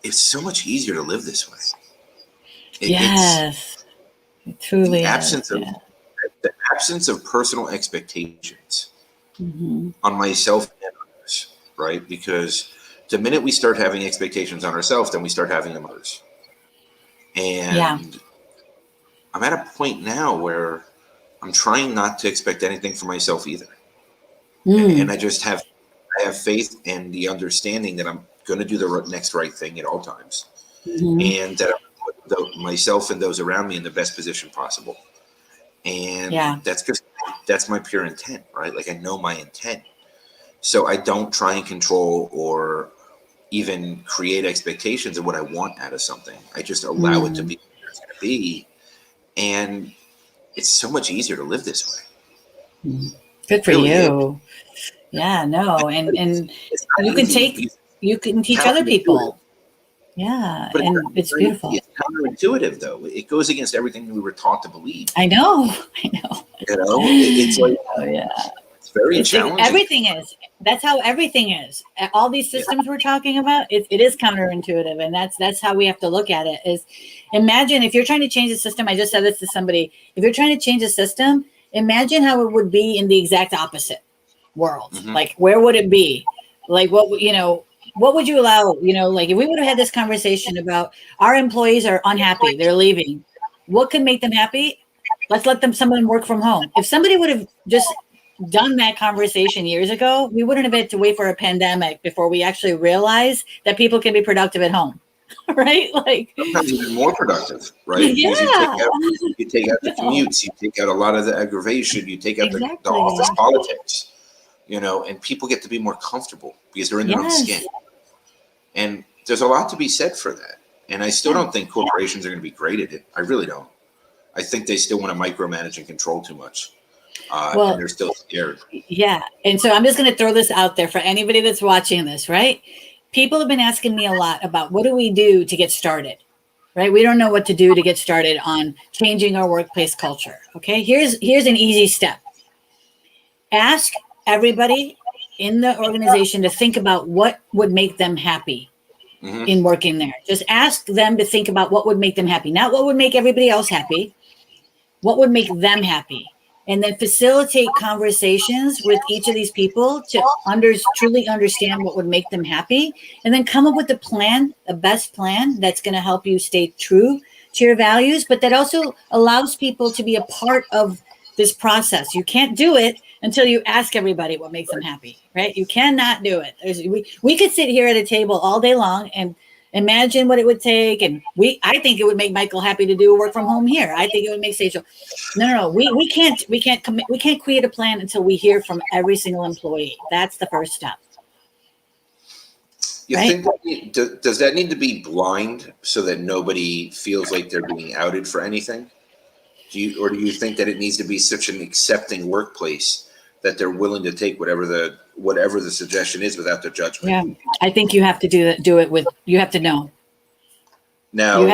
it's so much easier to live this way. Yes. It truly the absence of personal expectations on myself and others. Right. Because the minute we start having expectations on ourselves, then we start having them on others. And I'm at a point now where I'm trying not to expect anything from myself either. And I have faith and the understanding that I'm going to do the next right thing at all times. And that I'm going to put myself and those around me in the best position possible. And Yeah. that's my pure intent, right? Like I know my intent. So I don't try and control or even create expectations of what I want out of something. I just allow it to be what it's going to be. And it's so much easier to live this way. Good for Really is. you. Yeah, no. And It's not easy. you can teach other Counterintuitive. people. Yeah. But And it's beautiful. it's counterintuitive, though. It goes against everything we were taught to believe. I know. I know. You know, it's like, Oh, yeah. it's very challenging. Everything is. That's how everything is. All these systems we're talking about, it is counterintuitive, and that's how we have to look at it. Is imagine if you're trying to change the system. I just said this to somebody. If you're trying to change a system, imagine how it would be in the exact opposite world. Mm-hmm. Like, where would it be? Like, what would you allow? Like if we would have had this conversation about our employees are unhappy, they're leaving. What could make them happy? Let's let some of them work from home. If somebody would have just done that conversation years ago, we wouldn't have had to wait for a pandemic before we actually realize that people can be productive at home, right? Like sometimes even more productive, right? Yeah. You take out the commutes, you take out a lot of the aggravation, you take out the Exactly. office politics, and people get to be more comfortable because they're in their own skin. And there's a lot to be said for that. And I still don't think corporations are going to be great at it. I really don't. I think they still want to micromanage and control too much. And they're still scared. Yeah. And so I'm just going to throw this out there for anybody that's watching this, right? People have been asking me a lot about what do we do to get started, right? We don't know what to do to get started on changing our workplace culture. Okay. Here's an easy step. Ask everybody in the organization to think about what would make them happy in working there. Just ask them to think about what would make them happy, not what would make everybody else happy, what would make them happy. And then facilitate conversations with each of these people to truly understand what would make them happy. And then come up with a plan, a best plan that's going to help you stay true to your values, but that also allows people to be a part of this process. You can't do it until you ask everybody what makes them happy, right? You cannot do it. We could sit here at a table all day long and imagine what it would take. And I think it would make Michael happy to do work from home here. I think it would make Sejal. No. We can't create a plan until we hear from every single employee. That's the first step. You think does that need to be blind so that nobody feels like they're being outed for anything? Do you think that it needs to be such an accepting workplace that they're willing to take whatever the suggestion is without their judgment? Yeah, I think you have to do it with. You have to know. Now You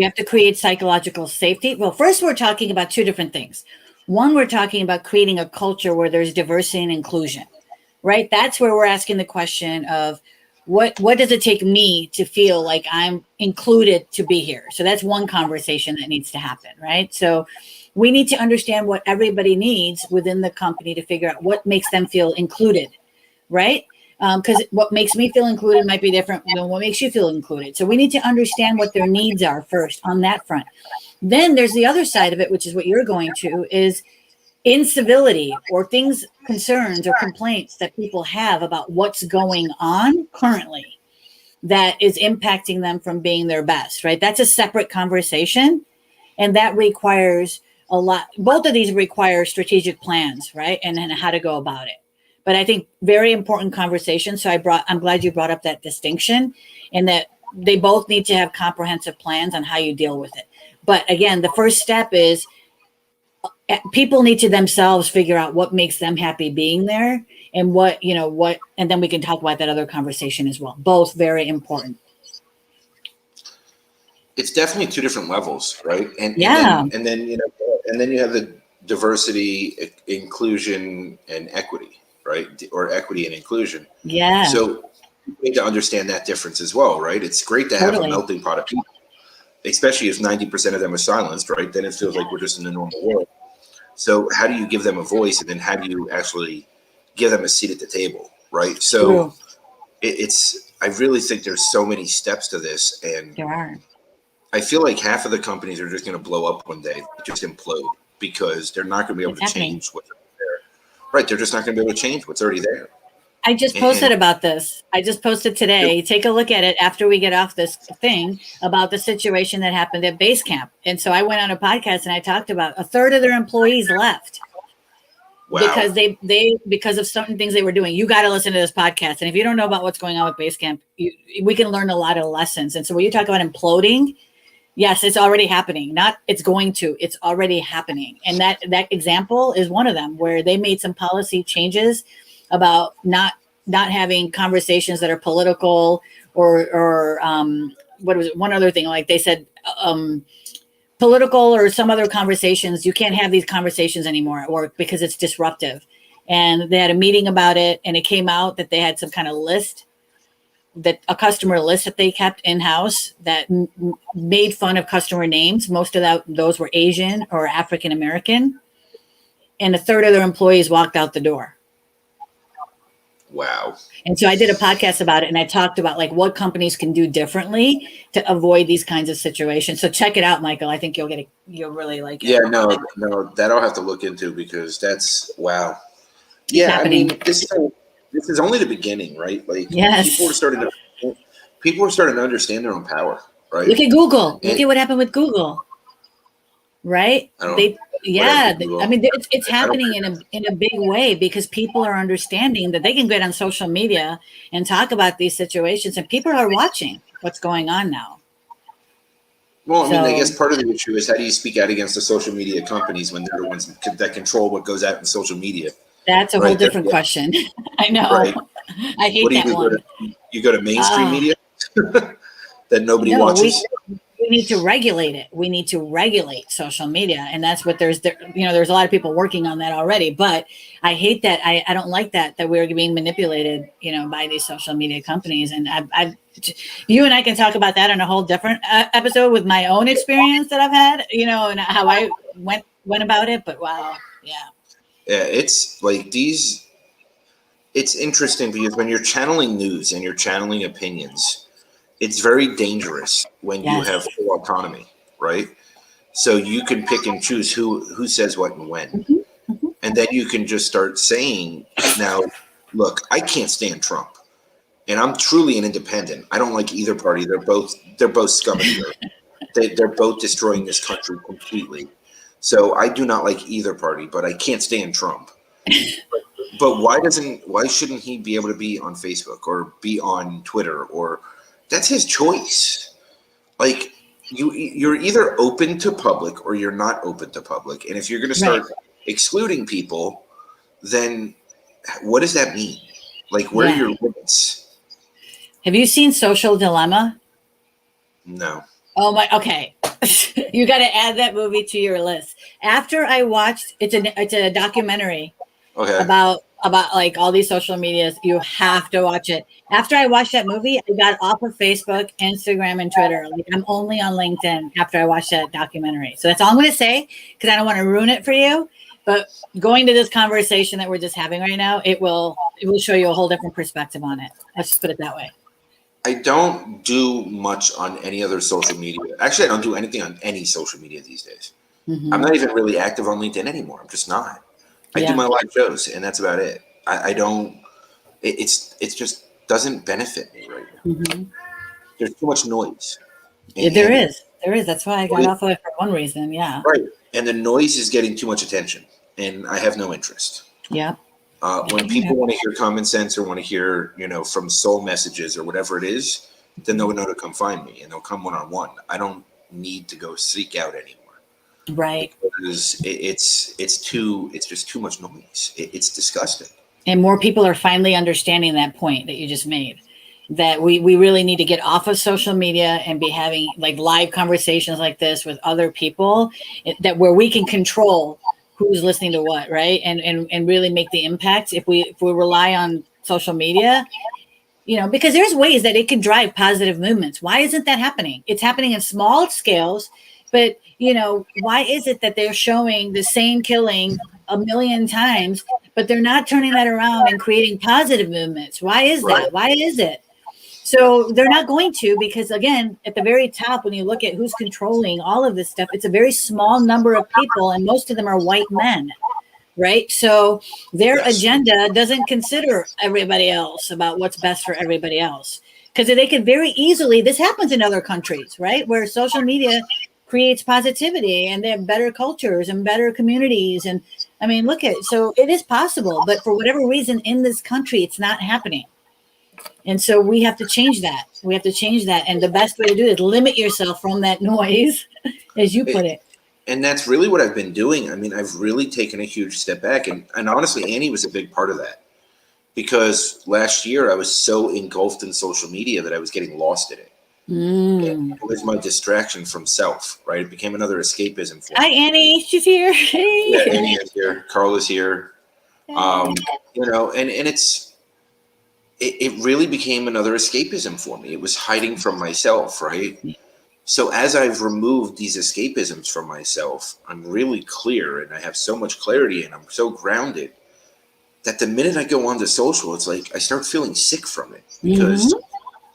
have to create psychological safety. Well, first we're talking about two different things. One, we're talking about creating a culture where there's diversity and inclusion, right? That's where we're asking the question of what does it take me to feel like I'm included to be here? So that's one conversation that needs to happen, right? So we need to understand what everybody needs within the company to figure out what makes them feel included, right? Because what makes me feel included might be different than what makes you feel included. So we need to understand what their needs are first on that front. Then there's the other side of it, which is what you're going to, is incivility or things, concerns or complaints that people have about what's going on currently that is impacting them from being their best, right? That's a separate conversation. And that requires a lot. Both of these require strategic plans, right? And then how to go about it. But I think very important conversation. So I'm glad you brought up that distinction, and that they both need to have comprehensive plans on how you deal with it. But again, the first step is people need to themselves figure out what makes them happy being there, and and then we can talk about that other conversation as well. Both very important. it's definitely two different levels, right? And then you have the diversity, inclusion, and equity, right? Or equity and inclusion. Yeah. So you need to understand that difference as well, right? It's great to have a melting pot of people, especially if 90% of them are silenced, right? Then it feels like we're just in a normal world. So how do you give them a voice, and then how do you actually give them a seat at the table, right? So I really think there's so many steps to this, and there are. I feel like half of the companies are just going to blow up one day, just implode, because they're not going to be able to change what's there. Right? They're just not going to be able to change what's already there. I just posted about this. I just posted today. Take a look at it after we get off this thing about the situation that happened at base camp. And so I went on a podcast and I talked about a third of their employees left. Wow. Because because of certain things they were doing. You got to listen to this podcast. And if you don't know about what's going on with base camp, we can learn a lot of lessons. And so when you talk about imploding, yes, it's already happening. It's already happening. And that example is one of them where they made some policy changes about not having conversations that are political or what was it? One other thing, like they said, political or some other conversations. You can't have these conversations anymore at work because it's disruptive. And they had a meeting about it, and it came out that they had some kind of list, that a customer list that they kept in-house that made fun of customer names. Most of those were Asian or African American, and a third of their employees walked out the door. Wow. And so I did a podcast about it, and I talked about like what companies can do differently to avoid these kinds of situations. So check it out, Michael. I think you'll really like it. Yeah, no, that I'll have to look into, because that's wow. Yeah, I mean, this is only the beginning, right? Like, yes. people are starting to understand their own power, right? Look at Google. Look at what happened with Google, right? I mean, it's happening in a big way because people are understanding that they can get on social media and talk about these situations, and people are watching what's going on now. Well, I mean, I guess part of the issue is, how do you speak out against the social media companies when they're the ones that control what goes out in social media? That's a whole different question. I know. Right. I hate that one. You go to mainstream media that nobody watches? We need to regulate it. We need to regulate social media. And that's what there's a lot of people working on that already. But I hate that. I don't like that we're being manipulated, by these social media companies. And you and I can talk about that on a whole different episode with my own experience that I've had, and how I went about it. But wow. Yeah. Yeah, it's like it's interesting because when you're channeling news and you're channeling opinions, it's very dangerous when you have full autonomy, right? So you can pick and choose who says what and when. Mm-hmm. Mm-hmm. And then you can just start saying, now, look, I can't stand Trump. And I'm truly an independent. I don't like either party. They're both scum of the earth. They're both destroying this country completely. So I do not like either party, but I can't stand Trump. But why shouldn't he be able to be on Facebook or be on Twitter? Or that's his choice. Like, you're either open to public or you're not open to public. And if you're going to start excluding people, then what does that mean? Like, where are your limits? Have you seen Social Dilemma? No. Oh my, okay. You got to add that movie to your list. After I watched, it's a documentary about like all these social medias. You have to watch it. After I watched that movie, I got off of Facebook, Instagram, and Twitter. Like, I'm only on LinkedIn after I watched that documentary. So that's all I'm going to say, because I don't want to ruin it for you. But going to this conversation that we're just having right now, it will show you a whole different perspective on it. Let's just put it that way. I don't do much on any other social media. Actually, I don't do anything on any social media these days. Mm-hmm. I'm not even really active on LinkedIn anymore. I'm just not. I do my live shows, and that's about it. I don't. It's just doesn't benefit me right now. Mm-hmm. There's too much noise. There is. That's why I got off of it for one reason. Yeah. Right, and the noise is getting too much attention, and I have no interest. Yeah. When people want to hear common sense or want to hear, from soul messages or whatever it is, then they'll know to come find me, and they'll come one-on-one. I don't need to go seek out anymore. Right. Because it's just too much noise. It's disgusting. And more people are finally understanding that point that you just made, that we really need to get off of social media and be having like live conversations like this with other people, that where we can control who's listening to what, right? And really make the impact. If we rely on social media, because there's ways that it can drive positive movements. Why isn't that happening? It's happening in small scales, but why is it that they're showing the same killing a million times, but they're not turning that around and creating positive movements? Why is that? Why is it? So they're not going to, because again, at the very top, when you look at who's controlling all of this stuff, it's a very small number of people, and most of them are white men, right? So their Yes. agenda doesn't consider everybody else about what's best for everybody else. Because they could very easily, this happens in other countries, right? Where social media creates positivity and they have better cultures and better communities. And I mean, look at, so it is possible, but for whatever reason in this country, it's not happening. And so we have to change that. We have to change that. And the best way to do it is limit yourself from that noise, as you put it. And that's really what I've been doing. I mean, I've really taken a huge step back. And honestly, Annie was a big part of that. Because last year I was so engulfed in social media that I was getting lost in it. It was my distraction from self, right? It became another escapism for me. Hi, Annie. She's here. Hey. Yeah, Annie is here. Carl is here. You know, and it really became another escapism for me. It was hiding from myself, right? So as I've removed these escapisms from myself, I'm really clear and I have so much clarity and I'm so grounded that the minute I go onto social, it's like I start feeling sick from it because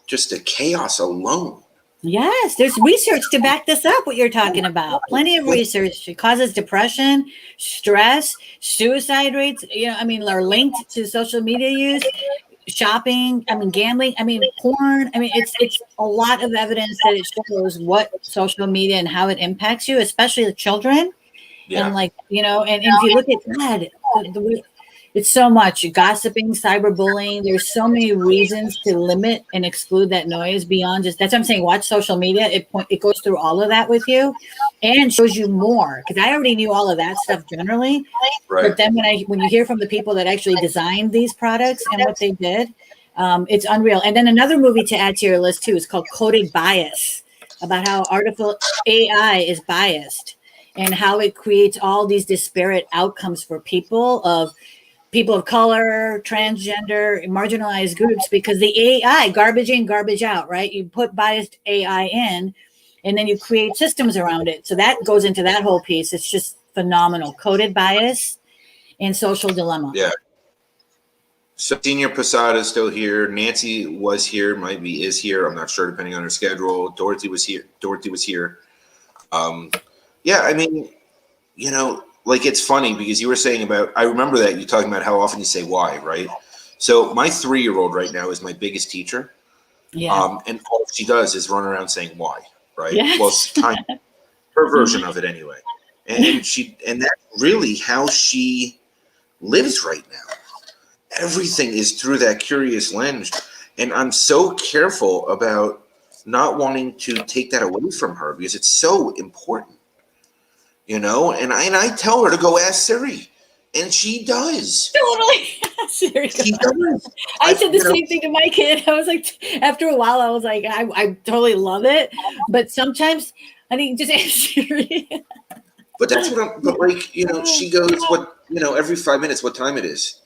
just the chaos alone. Yes, there's research to back this up, what you're talking about. Plenty of research. It causes depression, stress, suicide rates, you know, I mean, are linked to social media use, shopping, I mean, gambling, I mean, porn. I mean, it's a lot of evidence that it shows what social media and how it impacts you, especially the children. Yeah. And like, you know, and if you look at that, it's so much gossiping, cyberbullying. There's so many reasons to limit and exclude that noise beyond just, that's what I'm saying. Watch social media. It goes through all of that with you and shows you more. Cause I already knew all of that stuff generally. Right. But then when you hear from the people that actually designed these products and what they did, it's unreal. And then another movie to add to your list too is called Coded Bias, about how artificial AI is biased and how it creates all these disparate outcomes for people of color, transgender, marginalized groups, because the AI, garbage in, garbage out, right? You put biased AI in, and then you create systems around it. So that goes into that whole piece. It's just phenomenal. Coded bias and social dilemma. Yeah. So Senior Posada is still here. Nancy was here, is here. I'm not sure, depending on her schedule. Dorothy was here. Yeah, I mean, you know, like it's funny because you were saying about, I remember that you talking about how often you say why, right? So my 3-year-old right now is my biggest teacher. Yeah. And all she does is run around saying why, right? Yes. Well, it's kind of her version of it anyway. And that's really how she lives right now. Everything is through that curious lens. And I'm so careful about not wanting to take that away from her because it's so important. You know, and I tell her to go ask Siri, and she does. Totally. Siri She does. I said the same thing to my kid. I was like, after a while, I was like, I totally love it, but sometimes I think just ask Siri. But that's what but like, you know, she goes, what, you know, every 5 minutes, what time it is.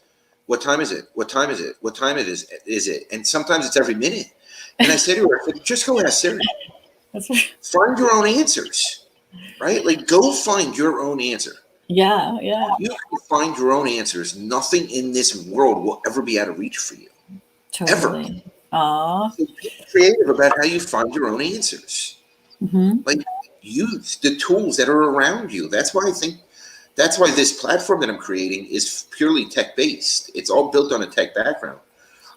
What time is it? What time is it? What time it is it? And sometimes it's every minute. And I said to her, just go ask Siri. Find your own answers. Right? Like, go find your own answer. Yeah. You can find your own answers. Nothing in this world will ever be out of reach for you. Totally. Ever. So be creative about how you find your own answers. Like, use the tools that are around you. That's why this platform that I'm creating is purely tech-based. It's all built on a tech background.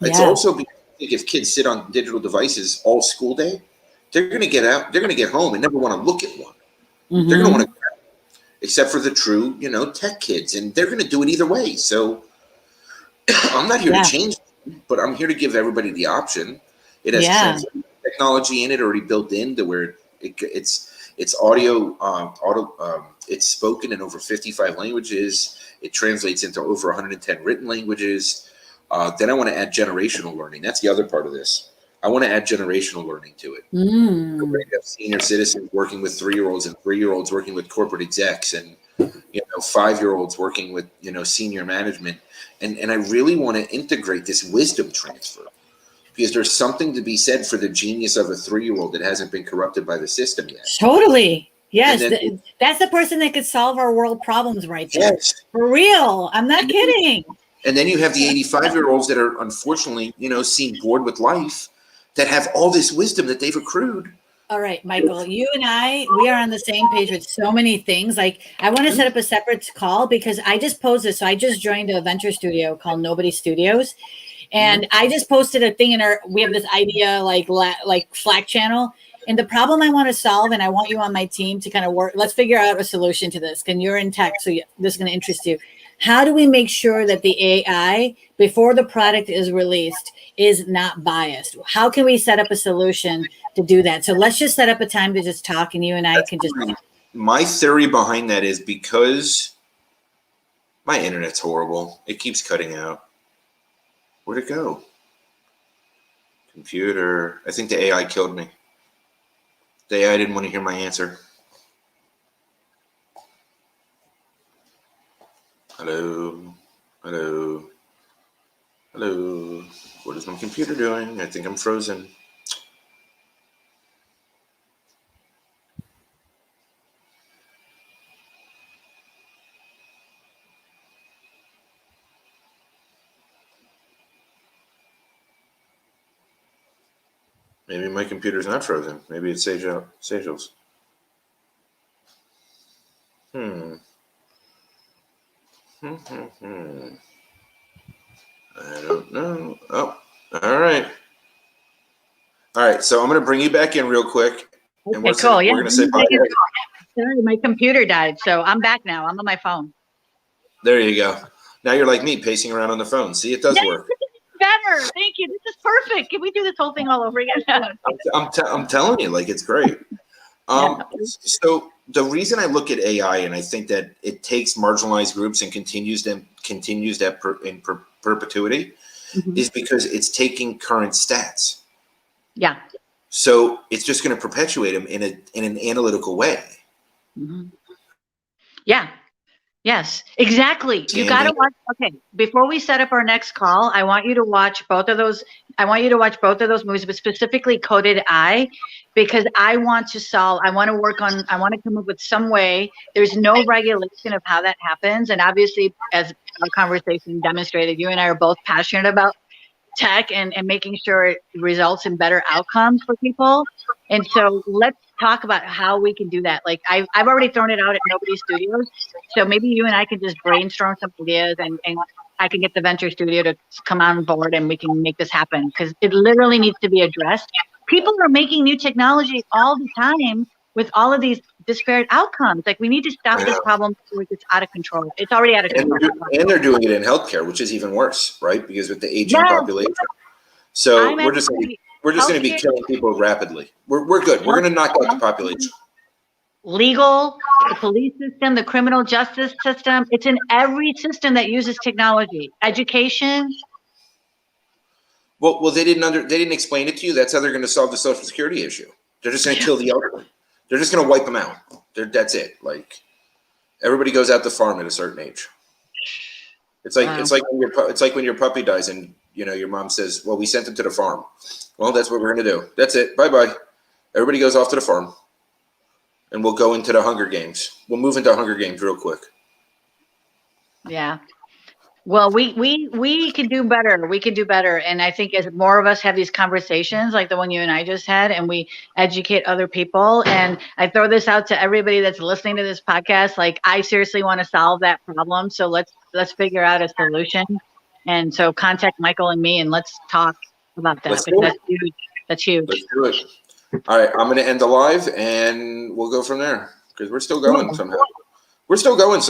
Yeah. It's also because I think if kids sit on digital devices all school day, they're going to get out, they're going to get home and never want to look at one. They're going to want to, except for the true, you know, tech kids, and they're going to do it either way. So I'm not here to change them, but I'm here to give everybody the option. It has technology in it already built into where it's audio, it's spoken in over 55 languages. It translates into over 110 written languages. Then I want to add generational learning. That's the other part of this. I want to add generational learning to it. We have senior citizens working with 3-year-olds and 3-year-olds working with corporate execs and, you know, 5-year-olds working with, you know, senior management. And I really want to integrate this wisdom transfer because there's something to be said for the genius of a 3-year-old that hasn't been corrupted by the system yet. Totally. Yes. That's the person that could solve our world problems right there. Yes. For real. I'm not kidding. And then you have the 85-year-olds that are unfortunately, you know, seen bored with life, that have all this wisdom that they've accrued All right, Michael, you and we are on the same page with so many things. Like, I want to set up a separate call because I just posed this. So I just joined a venture studio called Nobody Studios. And I just posted a thing in we have this idea like Slack channel. And the problem I want to solve, and I want you on my team to kind of work, let's figure out a solution to this. And you're in tech, so this is going to interest you. How do we make sure that the AI, before the product is released, is not biased? How can we set up a solution to do that? So let's just set up a time to just talk, and you and I can just. My theory behind that is because my internet's horrible. It keeps cutting out. Where'd it go? Computer. I think the AI killed me. The AI didn't want to hear my answer. Hello. Hello. Hello. What is my computer doing? I think I'm frozen. Maybe my computer's not frozen. Maybe it's Sejal's. I don't know. Oh, all right. All right. So I'm going to bring you back in real quick. Okay, and we're cool. going to say bye. Sorry, my computer died, so I'm back now. I'm on my phone. There you go. Now you're like me, pacing around on the phone. See, it does work. Better. Thank you. This is perfect. Can we do this whole thing all over again? I'm telling you, like, it's great. So the reason I look at AI and I think that it takes marginalized groups and continues that in perpetuity is because it's taking current stats. Yeah. So it's just going to perpetuate them in an analytical way. Yeah. Yes, exactly. You got to watch. Okay, before we set up our next call, I want you to watch both of those. I want you to watch both of those movies, but specifically Coded Eye, because I want to come up with some way. There's no regulation of how that happens. And obviously, as our conversation demonstrated, you and I are both passionate about tech and making sure it results in better outcomes for people. And so let's talk about how we can do that. Like I've already thrown it out at Nobody Studios. So maybe you and I can just brainstorm some ideas and I can get the venture studio to come on board and we can make this happen because it literally needs to be addressed. People are making new technology all the time with all of these disparate outcomes. Like we need to stop this problem before it gets out of control. It's already out of control. And they're doing it in healthcare, which is even worse, right? Because with the aging population. So we're just going to be killing people rapidly. We're good. We're going to knock out the population. Legal, the police system, the criminal justice system. It's in every system that uses technology. Education. Well, they didn't explain it to you. That's how they're going to solve the Social Security issue. They're just going to kill the elderly. They're just going to wipe them out. That's it. Like everybody goes out to farm at a certain age. It's like when your puppy dies and your mom says, "Well, we sent him to the farm." Well, that's what we're going to do. That's it. Bye bye. Everybody goes off to the farm, and we'll go into the Hunger Games. We'll move into Hunger Games real quick. Yeah. Well, we can do better. We can do better. And I think as more of us have these conversations like the one you and I just had, and we educate other people, and I throw this out to everybody that's listening to this podcast, like I seriously want to solve that problem. So let's figure out a solution. And so contact Michael and me and let's talk about that. That's huge. That's huge. Let's do it. All right. I'm going to end the live and we'll go from there because we're still going somehow. We're still going somehow.